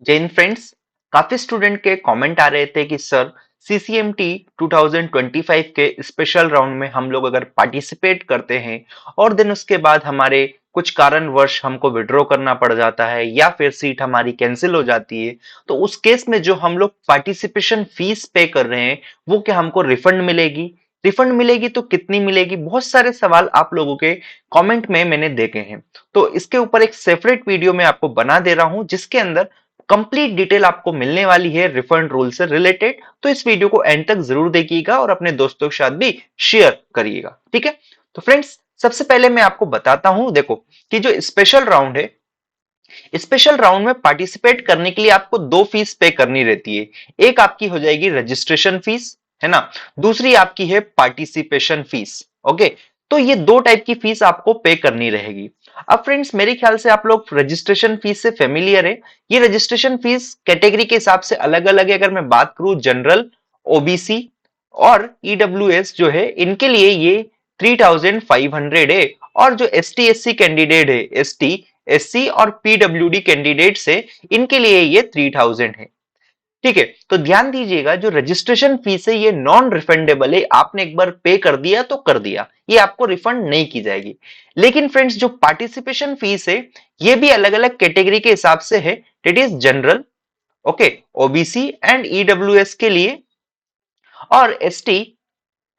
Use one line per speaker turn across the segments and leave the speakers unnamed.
जय हिंद फ्रेंड्स। काफी स्टूडेंट के कमेंट आ रहे थे कि सर सीसीएमटी 2025 के स्पेशल राउंड में हम लोग अगर पार्टिसिपेट करते हैं और देन उसके बाद हमारे कुछ कारणवश हमको विड्रॉ करना पड़ जाता है या फिर सीट हमारी कैंसिल हो जाती है, तो उस केस में जो हम लोग पार्टिसिपेशन फीस पे कर रहे हैं वो क्या हमको रिफंड मिलेगी? रिफंड मिलेगी तो कितनी मिलेगी? बहुत सारे सवाल आप लोगों के कमेंट में मैंने देखे हैं। तो इसके ऊपर एक सेपरेट वीडियो मैं आपको बना दे रहा हूं जिसके अंदर कंप्लीट डिटेल आपको मिलने वाली है रिफंड रूल से रिलेटेड। तो इस वीडियो को एंड तक जरूर देखिएगा और अपने दोस्तों के साथ भी शेयर करिएगा, ठीक है? तो फ्रेंड्स, सबसे पहले मैं आपको बताता हूं, देखो कि जो स्पेशल राउंड है, स्पेशल राउंड में पार्टिसिपेट करने के लिए आपको दो फीस पे करनी रहती है। एक आपकी हो जाएगी रजिस्ट्रेशन फीस, है ना? दूसरी आपकी है पार्टिसिपेशन फीस। ओके, तो ये दो टाइप की फीस आपको पे करनी रहेगी। अब फ्रेंड्स, मेरे ख्याल से आप लोग रजिस्ट्रेशन फीस से फेमिलियर है। ये रजिस्ट्रेशन फीस कैटेगरी के हिसाब से अलग अलग है। अगर मैं बात करूं जनरल, ओबीसी और ईडब्ल्यूएस जो है, इनके लिए ये 3500 है। और जो S T S C candidate है, एस टी एस सी और पीडब्ल्यूडी कैंडिडेट से, इनके लिए ये 3000 है। ठीक है, तो ध्यान दीजिएगा, जो रजिस्ट्रेशन फीस है ये नॉन रिफंडेबल है। आपने एक बार पे कर दिया तो कर दिया, ये आपको रिफंड नहीं की जाएगी। लेकिन फ्रेंड्स, जो पार्टिसिपेशन फीस है ये भी अलग अलग कैटेगरी के हिसाब से है। It is general, okay, OBC and EWS के लिए, और एसटी,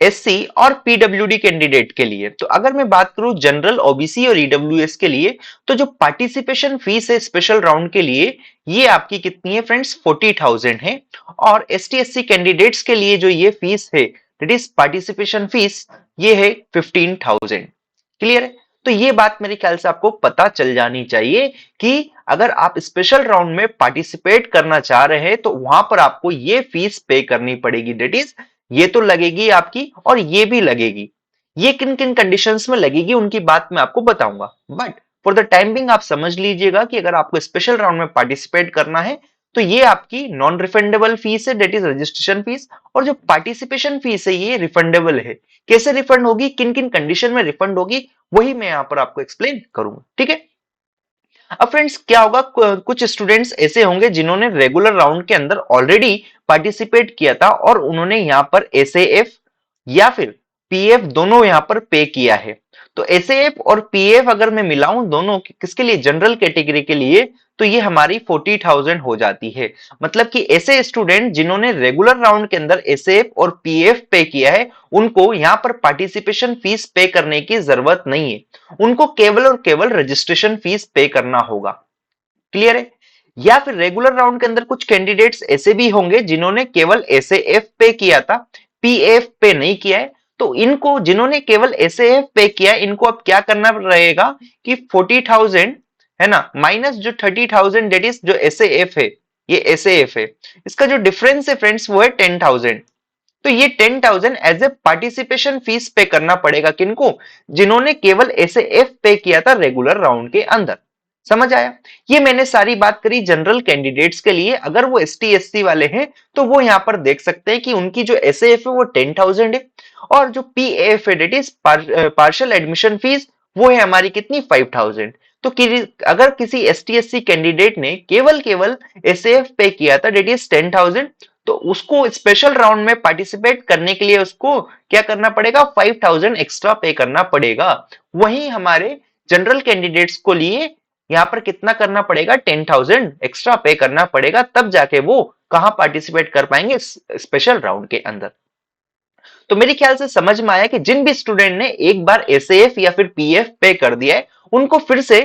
एससी और पीडब्ल्यूडी कैंडिडेट के लिए। तो अगर मैं बात करूं जनरल, ओबीसी और ईडब्ल्यूएस के लिए, तो जो पार्टिसिपेशन फीस है स्पेशल राउंड के लिए, ये आपकी कितनी है फ्रेंड्स? 40,000 है। और एसटी एससी कैंडिडेट्स के लिए जो ये फीस है, दैट इज पार्टिसिपेशन फीस, ये है 15,000। क्लियर है? तो ये बात मेरे ख्याल से आपको पता चल जानी चाहिए कि अगर आप स्पेशल राउंड में पार्टिसिपेट करना चाह रहे हैं तो वहां पर आपको ये फीस पे करनी पड़ेगी। दैट इज, ये तो लगेगी आपकी और ये भी लगेगी। ये किन किन कंडीशंस में लगेगी उनकी बात मैं आपको बताऊंगा, but for the time being आप समझ लीजिएगा कि अगर आपको स्पेशल राउंड में पार्टिसिपेट करना है तो ये आपकी नॉन रिफंडेबल फीस है, दैट इज रजिस्ट्रेशन फीस। और जो पार्टिसिपेशन फीस है ये रिफंडेबल है। कैसे रिफंड होगी, किन किन कंडीशन में रिफंड होगी, वही मैं यहां पर आपको एक्सप्लेन करूंगा, ठीक है? अब फ्रेंड्स, क्या होगा, कुछ स्टूडेंट्स ऐसे होंगे जिन्होंने रेगुलर राउंड के अंदर ऑलरेडी पार्टिसिपेट किया था और उन्होंने यहां पर एसएएफ या फिर पीएफ दोनों यहां पर पे किया है। तो एसएएफ और पीएफ अगर मैं मिलाऊं दोनों किसके लिए, जनरल कैटेगरी के लिए, तो ये हमारी 40,000 हो जाती है। मतलब कि ऐसे स्टूडेंट जिन्होंने रेगुलर राउंड के अंदर एसएएफ और पीएफ पे किया है, उनको यहां पर पार्टिसिपेशन फीस पे करने की जरूरत नहीं है। उनको केवल और केवल रजिस्ट्रेशन फीस पे करना होगा। क्लियर है? या फिर रेगुलर राउंड के अंदर कुछ कैंडिडेट्स ऐसे भी होंगे जिन्होंने केवल एसएएफ पे किया था, पीएफ पे नहीं किया है। तो इनको, जिन्होंने केवल एसएएफ पे किया है, इनको अब क्या करना रहेगा कि 40,000, है ना, माइनस जो 30,000, डेट इज जो एसएएफ है, ये एसएएफ है, इसका जो डिफरेंस है फ्रेंड्स वो है 10,000। तो ये 10,000 एज ए पार्टिसिपेशन फीस पे करना पड़ेगा किनको? जिन्होंने केवल एसएएफ पे किया था रेगुलर राउंड के अंदर। समझ आया? ये मैंने सारी बात करी जनरल कैंडिडेट्स के लिए। अगर वो एसटी एससी वाले हैं तो वो यहाँ पर देख सकते हैं कि उनकी जो एसएएफ है वो 10,000 है, और जो पीएफ है, that is partial admission fees, वो है हमारी कितनी? 5,000। तो अगर किसी एसटी एससी कैंडिडेट ने केवल केवल एसएएफ पे किया था, डेट इज 10,000, तो उसको स्पेशल राउंड में पार्टिसिपेट करने के लिए उसको क्या करना पड़ेगा? 5,000 एक्स्ट्रा पे करना पड़ेगा। वहीं हमारे जनरल कैंडिडेट्स को लिए यहाँ पर कितना करना पड़ेगा? 10,000 एक्स्ट्रा पे करना पड़ेगा, तब जाके वो कहां पार्टिसिपेट कर पाएंगे? स्पेशल राउंड के अंदर। तो मेरे ख्याल से समझ में आया कि जिन भी स्टूडेंट ने एक बार एसएएफ या फिर पीएफ पे कर दिया है, उनको फिर से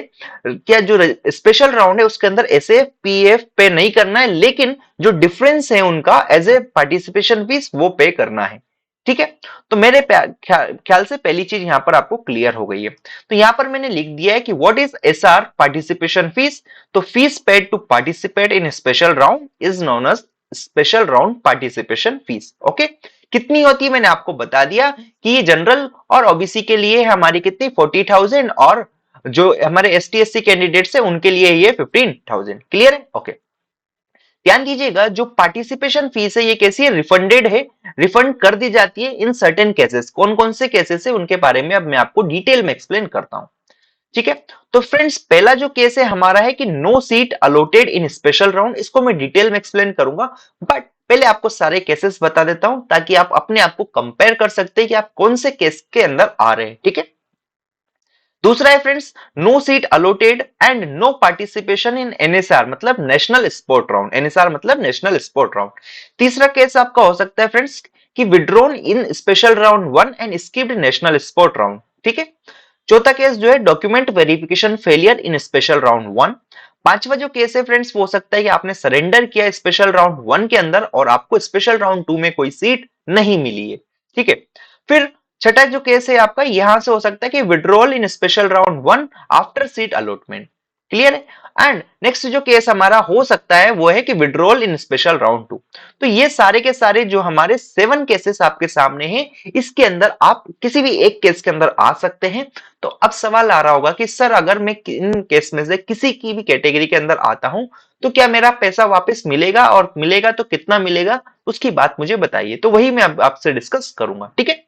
क्या जो स्पेशल राउंड है उसके अंदर एसएएफ पीएफ पे नहीं करना है, लेकिन जो डिफरेंस है उनका एज ए पार्टिसिपेशन फीस वो पे करना है। ठीक है? तो मेरे ख्याल से पहली चीज यहां पर आपको क्लियर हो गई है। तो यहां पर मैंने लिख दिया है कि what is SR participation fees. तो fees paid to participate in special round is known as special round participation fees. Okay, कितनी होती है मैंने आपको बता दिया कि ये जनरल और ओबीसी के लिए हमारी कितनी? 40,000, और जो हमारे एसटी एससी कैंडिडेट्स है उनके लिए ये 15,000। क्लियर है? ओके, ध्यान दीजिएगा, जो पार्टिसिपेशन फीस है ये कैसी है? रिफंडेड है। रिफंड कर दी जाती है इन सर्टेन केसेस। कौन कौन से केसेस है उनके बारे में अब मैं आपको डिटेल में एक्सप्लेन करता हूं। ठीक है। तो फ्रेंड्स पहला जो केस है हमारा है कि no seat allotted in special round, इसको मैं डिटेल में एक्सप्लेन करूंगा, बट पहले आपको सारे केसेस बता देता हूं ताकि आप अपने आप को कंपेयर कर सकते हैं कि आप कौन से केस के अंदर आ रहे हैं। ठीक है। दूसरा है friends no seat allotted and no participation in NSR मतलब नेशनल स्पोर्ट राउंड, एनएसआर मतलब नेशनल स्पोर्ट राउंड। तीसरा केस आपका हो सकता है फ्रेंड्स कि withdrawn in special round 1 and skipped national sport round. ठीक है। चौथा केस जो है document verification failure in special round 1। पांचवा जो केस है फ्रेंड्स वो हो सकता है कि आपने सरेंडर किया स्पेशल राउंड 1 के अंदर और आपको स्पेशल राउंड 2 में कोई सीट नहीं मिली है। ठीक है। फिर छठा जो केस है आपका यहां से हो सकता है कि withdrawal in special round 1 after seat allotment. Clear है। एंड नेक्स्ट जो केस हमारा हो सकता है वो है कि विड्रॉल इन स्पेशल राउंड 2। तो ये सारे के सारे जो हमारे 7 केसेस आपके सामने हैं, इसके अंदर आप किसी भी एक केस के अंदर आ सकते हैं। तो अब सवाल आ रहा होगा कि सर अगर मैं इन केस में से किसी की भी कैटेगरी के अंदर आता हूं तो क्या मेरा पैसा वापस मिलेगा, और मिलेगा तो कितना मिलेगा, उसकी बात मुझे बताइए। तो वही मैं अब आपसे डिस्कस करूंगा। ठीक है।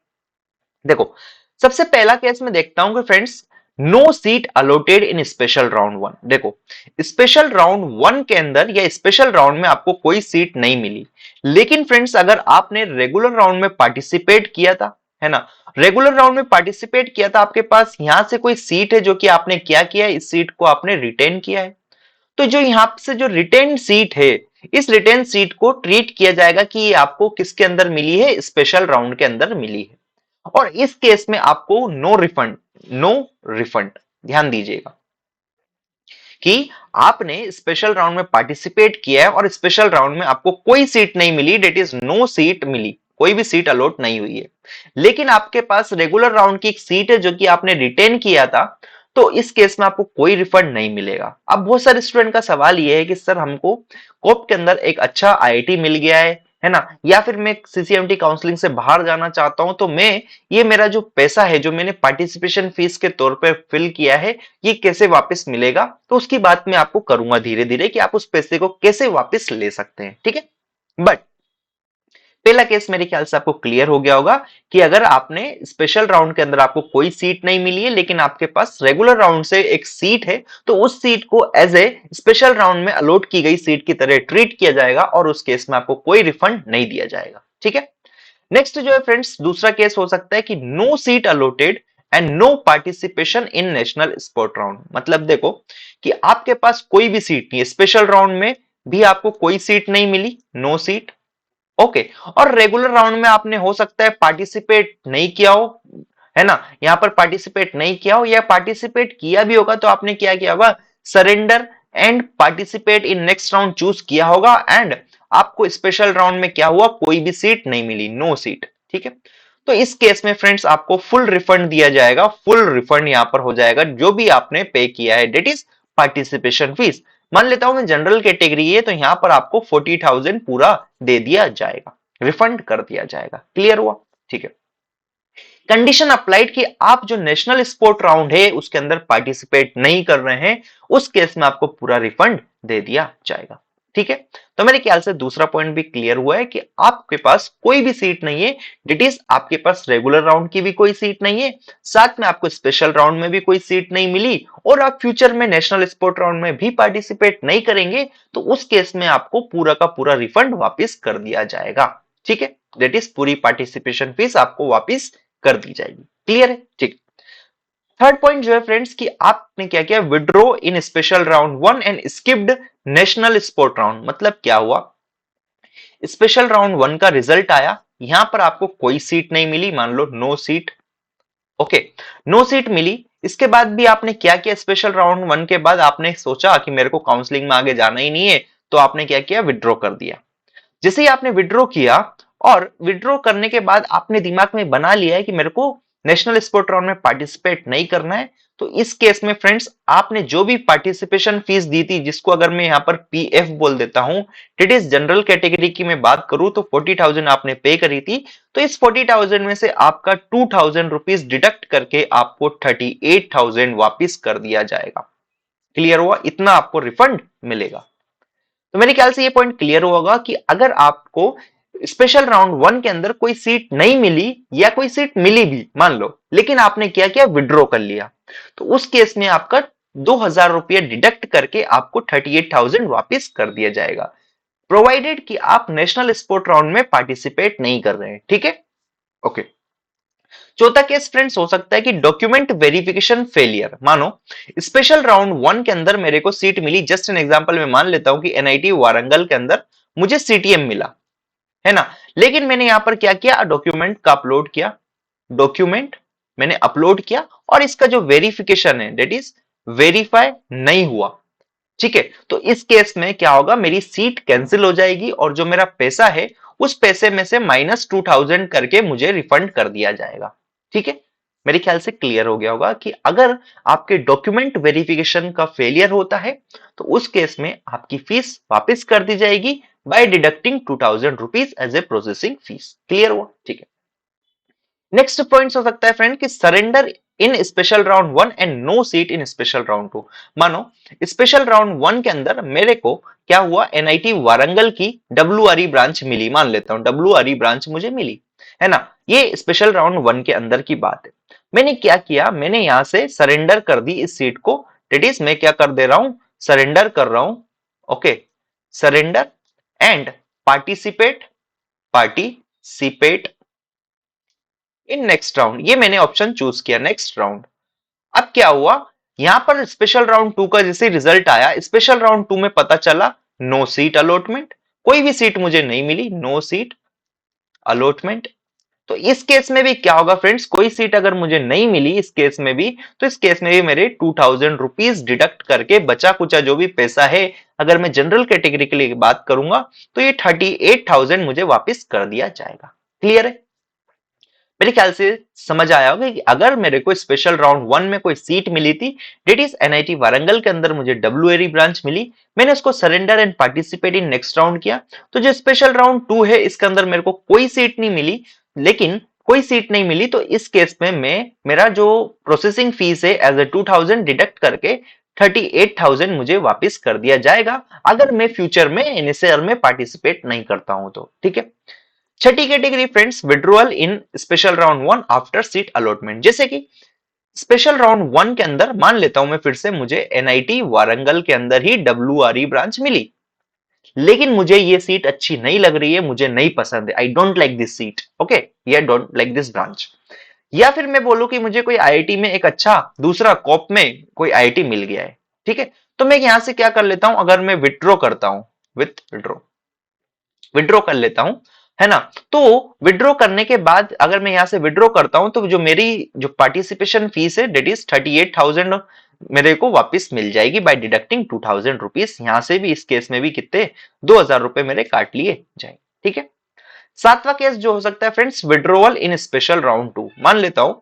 देखो सबसे पहला केस में देखता हूं कि friends no seat allotted in special round 1। देखो स्पेशल राउंड 1 के अंदर या स्पेशल राउंड में आपको कोई सीट नहीं मिली, लेकिन फ्रेंड्स अगर आपने रेगुलर राउंड में पार्टिसिपेट किया था, है ना, रेगुलर राउंड में पार्टिसिपेट किया था, आपके पास यहां से कोई सीट है जो कि आपने क्या किया है, इस सीट को आपने रिटेन किया है। तो जो यहां से जो रिटेन सीट है, इस रिटेन सीट को ट्रीट किया जाएगा कि ये आपको किसके अंदर मिली है, स्पेशल राउंड के अंदर मिली है। और इस केस में आपको नो रिफंड, नो रिफंड, ध्यान दीजिएगा कि आपने स्पेशल राउंड में पार्टिसिपेट किया है और स्पेशल राउंड में आपको कोई सीट नहीं मिली, डेट इज नो सीट मिली, कोई भी सीट अलॉट नहीं हुई है, लेकिन आपके पास रेगुलर राउंड की एक सीट है जो कि आपने रिटेन किया था। तो इस केस में आपको कोई रिफंड नहीं मिलेगा। अब बहुत सारे स्टूडेंट का सवाल यह है कि सर हमको कोप के अंदर एक अच्छा आईआईटी मिल गया है ना, या फिर मैं सीसीएमटी काउंसलिंग से बाहर जाना चाहता हूं, तो मैं ये मेरा जो पैसा है जो मैंने पार्टिसिपेशन फीस के तौर पर फिल किया है, ये कैसे वापस मिलेगा। तो उसकी बात मैं आपको करूंगा धीरे धीरे कि आप उस पैसे को कैसे वापस ले सकते हैं। ठीक है। बट पहला केस मेरे ख्याल से आपको क्लियर हो गया होगा कि अगर आपने स्पेशल राउंड के अंदर आपको कोई सीट नहीं मिली है, लेकिन आपके पास रेगुलर राउंड से एक सीट है, तो उस सीट को एज ए स्पेशल राउंड में अलॉट की गई सीट की तरह ट्रीट किया जाएगा और उस केस में आपको कोई रिफंड नहीं दिया जाएगा। ठीक है। नेक्स्ट जो है फ्रेंड्स दूसरा केस हो सकता है कि no seat allotted and no participation in national sport round. मतलब देखो कि आपके पास कोई भी सीट नहीं है, स्पेशल राउंड में भी आपको कोई सीट नहीं मिली, नो सीट। ओके। और रेगुलर राउंड में आपने हो सकता है पार्टिसिपेट नहीं किया हो, है ना, यहां पर पार्टिसिपेट नहीं किया हो, या पार्टिसिपेट किया भी होगा तो आपने क्या किया होगा, surrender and participate in next round choose किया होगा, एंड आपको स्पेशल राउंड में क्या हुआ, कोई भी सीट नहीं मिली, नो सीट। ठीक है। तो इस केस में फ्रेंड्स आपको फुल रिफंड दिया जाएगा, फुल रिफंड यहां पर हो जाएगा जो भी आपने पे किया है, डेट इज पार्टिसिपेशन फीस। मान लेता हूं मैं जनरल कैटेगरी है, तो यहां पर आपको 40,000 पूरा दे दिया जाएगा, रिफंड कर दिया जाएगा। क्लियर हुआ। ठीक है। कंडीशन अप्लाइड कि आप जो नेशनल स्पोर्ट राउंड है उसके अंदर पार्टिसिपेट नहीं कर रहे हैं, उस केस में आपको पूरा रिफंड दे दिया जाएगा। ठीक है। तो मेरे ख्याल से दूसरा पॉइंट भी क्लियर हुआ है कि आपके पास कोई भी सीट नहीं है, डिट इज आपके पास रेगुलर राउंड की भी कोई सीट नहीं है, साथ में आपको स्पेशल राउंड में भी कोई सीट नहीं मिली, और आप फ्यूचर में नेशनल स्पोर्ट राउंड में भी पार्टिसिपेट नहीं करेंगे, तो उस केस में आपको पूरा का पूरा रिफंड वापस कर दिया जाएगा। ठीक है। दैट इज पूरी पार्टिसिपेशन फीस आपको वापस कर दी जाएगी। क्लियर है। ठीक। थर्ड पॉइंट जो है फ्रेंड्स कि आपने क्या किया, withdraw in special round 1 and skipped national sport round. मतलब क्या हुआ, स्पेशल राउंड 1 का रिजल्ट आया, यहां पर आपको कोई सीट नहीं मिली, मान लो no seat. Okay. No seat मिली, इसके बाद भी आपने क्या किया, स्पेशल राउंड 1 के बाद आपने सोचा कि मेरे को काउंसलिंग में आगे जाना ही नहीं है, तो आपने क्या किया, विड्रॉ कर दिया। जैसे ही आपने विड्रॉ किया, और विड्रॉ करने के बाद आपने दिमाग में बना लिया है कि मेरे को नेशनल स्पोर्ट राउंड में पार्टिसिपेट नहीं करना है, तो इस केस में फ्रेंड्स आपने जो भी पार्टिसिपेशन फीस दी थी, जिसको अगर मैं यहां पर पीएफ बोल देता हूं, इट इज जनरल कैटेगरी की मैं बात करूं तो 40,000 आपने पे करी थी, तो इस 40,000 में से आपका 2,000 रुपीज डिडक्ट करके आपको 38,000 वापिस कर दिया जाएगा। क्लियर हुआ, इतना आपको रिफंड मिलेगा। तो मेरे ख्याल से ये पॉइंट क्लियर होगा कि अगर आपको स्पेशल राउंड 1 के अंदर कोई सीट नहीं मिली, या कोई सीट मिली भी मान लो, लेकिन आपने क्या किया, विड्रॉ कर लिया, तो उस केस में आपका 2,000 रुपये डिडक्ट करके आपको 38,000 वापस कर दिया जाएगा, प्रोवाइडेड कि आप नेशनल स्पोर्ट राउंड में पार्टिसिपेट नहीं कर रहे हैं। ठीक है, ओके। चौथा केस फ्रेंड्स हो सकता है कि डॉक्यूमेंट वेरिफिकेशन फेलियर। मानो स्पेशल राउंड 1 के अंदर मेरे को सीट मिली, जस्ट एन एग्जांपल में मान लेता हूं कि एनआईटी वारंगल के अंदर मुझे सीटीएम मिला, है ना। लेकिन मैंने यहां पर क्या किया, डॉक्यूमेंट का अपलोड किया, डॉक्यूमेंट मैंने अपलोड किया और इसका जो वेरिफिकेशन है दैट इज वेरीफाई नहीं हुआ। ठीक है, तो इस केस में क्या होगा, मेरी सीट कैंसिल हो जाएगी और जो मेरा पैसा है उस पैसे में से -2,000 करके मुझे रिफंड कर दिया जाएगा। ठीक है, मेरे ख्याल से क्लियर हो गया होगा कि अगर आपके डॉक्यूमेंट वेरिफिकेशन का फेलियर होता है तो उस केस में आपकी फीस वापस कर दी जाएगी by deducting 2,000 rupees as a processing fees. Clear हुआ? ठीक है। नेक्स्ट पॉइंट हो सकता है फ्रेंड कि surrender in special round 1 and no seat in special round 2। मानो स्पेशल राउंड 1 के अंदर मेरे को क्या हुआ, एनआईटी वारंगल की डब्ल्यूआरई ब्रांच मिली, मान लेता हूं डब्ल्यूआरई ब्रांच मुझे मिली, है ना। ये स्पेशल राउंड 1 के अंदर की बात है। मैंने क्या किया, मैंने यहां से सरेंडर कर दी इस सीट को, दैट इज मैं क्या कर दे रहा हूं, सरेंडर कर रहा हूं। Okay, surrender and participate, participate in next round, ये मैंने ऑप्शन चूज किया, नेक्स्ट राउंड। अब क्या हुआ, यहां पर स्पेशल राउंड 2 का जैसे रिजल्ट आया, स्पेशल राउंड 2 में पता चला नो सीट अलॉटमेंट, कोई भी सीट मुझे नहीं मिली, नो सीट अलॉटमेंट। तो इस केस में भी क्या होगा फ्रेंड्स, कोई सीट अगर मुझे नहीं मिली इस केस में भी, तो इस केस में भी मेरे 2,000 रुपीज डिडक्ट करके बचा कुचा जो भी पैसा है, अगर मैं जनरल कैटेगरी के लिए बात करूंगा तो ये 38,000 मुझे वापस कर दिया जाएगा। क्लियर है? मेरे ख्याल से समझ आया होगा कि अगर मेरे को स्पेशल राउंड 1 में कोई सीट मिली थी, डेट इज एनआईटी वारंगल के अंदर मुझे डब्ल्यूएरी ब्रांच मिली, मैंने उसको surrender and participate in next round किया, तो जो स्पेशल राउंड 2 है इसके अंदर मेरे को कोई सीट नहीं मिली, लेकिन कोई सीट नहीं मिली तो इस केस में मैं मेरा जो प्रोसेसिंग फीस है एज ए 2,000 डिडक्ट करके 38,000 मुझे वापस कर दिया जाएगा, अगर मैं फ्यूचर में एनएसआर में पार्टिसिपेट नहीं करता हूं तो। ठीक है। छठी category friends, withdrawal in special round 1 after seat allotment. जैसे कि स्पेशल राउंड 1 के अंदर मान लेता हूं मैं फिर से, मुझे एनआईटी वारंगल के अंदर ही डब्ल्यूआरई ब्रांच मिली, लेकिन मुझे ये सीट अच्छी नहीं लग रही है, मुझे नहीं पसंद है, I don't like this seat, okay, या डोंट लाइक दिस ब्रांच। या फिर मैं बोलूं कि मुझे कोई आईआईटी में एक अच्छा दूसरा कॉप में कोई आईआईटी मिल गया है, ठीक है, तो मैं यहां से क्या कर लेता हूं, अगर मैं विड्रॉ करता हूं, विड्रॉ कर लेता हूं, है ना। तो विड्रॉ करने के बाद अगर मैं यहां से विड्रॉ करता हूं तो जो मेरी जो पार्टिसिपेशन फीस है डेट इज 38,000 मेरे को वापस मिल जाएगी बाय डिडक्टिंग 2,000 रुपीज। यहां से भी इस केस में भी कितने 2,000 रुपए मेरे काट लिए जाए। ठीक है। सातवां केस जो हो सकता है फ्रेंड्स, विड्रोवल इन स्पेशल राउंड 2। मान लेता हूं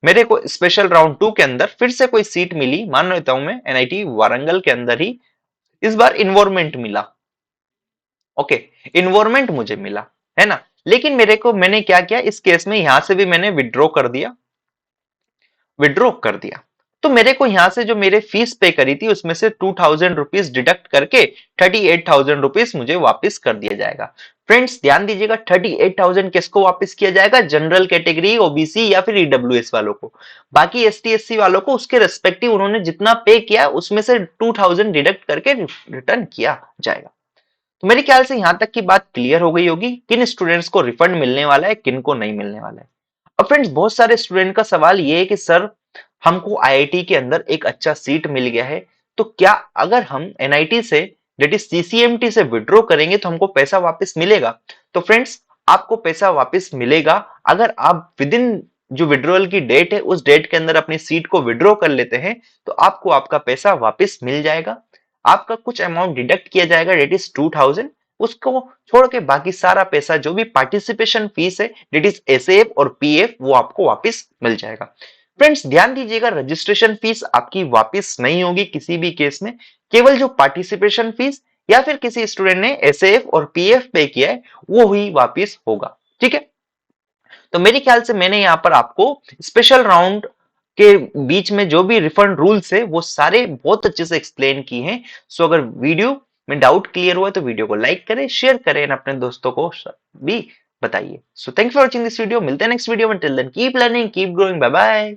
मेरे को स्पेशल राउंड 2 के अंदर फिर से कोई सीट मिली, मान लेता हूं मैं एनआईटी वारंगल के अंदर ही, इस बार इन्वायरमेंट मिला, ओके, इन्वायरमेंट मुझे मिला, है ना। लेकिन मेरे को मैंने क्या किया इस केस में, यहां से भी मैंने विड्रॉ कर दिया, विड्रॉ कर दिया, तो मेरे को यहां से जो मेरे फीस पे करी थी उसमें से 2,000 रुपीज डिडक्ट करके 38,000 रुपीज मुझे वापस कर दिया जाएगा। फ्रेंड्स ध्यान दीजिएगा, 38,000 किसको वापस किया जाएगा, जनरल कैटेगरी, ओबीसी या फिर ईडब्ल्यूएस वालों को। बाकी एसटी एससी वालों को उसके रेस्पेक्टिव उन्होंने जितना पे किया उसमें से 2,000 डिडक्ट करके रिटर्न किया जाएगा। तो मेरे ख्याल से यहां तक की बात क्लियर हो गई होगी, किन स्टूडेंट्स को रिफंड मिलने वाला है, किन को नहीं मिलने वाला है। अब फ्रेंड्स बहुत सारे स्टूडेंट का सवाल ये है कि सर हमको आईआईटी के अंदर एक अच्छा सीट मिल गया है, तो क्या अगर हम एनआईटी से दैट इज सीसीएमटी से विड्रॉ करेंगे तो हमको पैसा वापस मिलेगा? तो फ्रेंड्स आपको पैसा वापस मिलेगा अगर आप विद इन जो विड्रॉल की डेट है उस डेट के अंदर अपनी सीट को विड्रॉ कर लेते हैं, तो आपको आपका पैसा वापस मिल जाएगा। आपका कुछ अमाउंट डिडक्ट किया जाएगा डेट इज 2,000, उसको छोड़ के बाकी सारा पैसा जो भी पार्टिसिपेशन फीस है डेट इज एसएएफ और पीएफ वो आपको वापस मिल जाएगा। फ्रेंड्स ध्यान दीजिएगा, रजिस्ट्रेशन फीस आपकी वापस नहीं होगी किसी भी केस में, केवल जो पार्टिसिपेशन फीस या फिर किसी स्टूडेंट ने एसएएफ और पीएफ पे किया है वो ही वापस होगा। ठीक है। तो मेरे ख्याल से मैंने यहाँ पर आपको स्पेशल राउंड के बीच में जो भी रिफंड रूल्स है वो सारे बहुत अच्छे से एक्सप्लेन की हैं। सो अगर वीडियो में डाउट क्लियर हुआ तो वीडियो को लाइक करें, शेयर करें, अपने दोस्तों को भी बताइए। So thank you for watching this video, मिलते हैं नेक्स्ट वीडियो में, till then keep learning, keep growing, bye bye.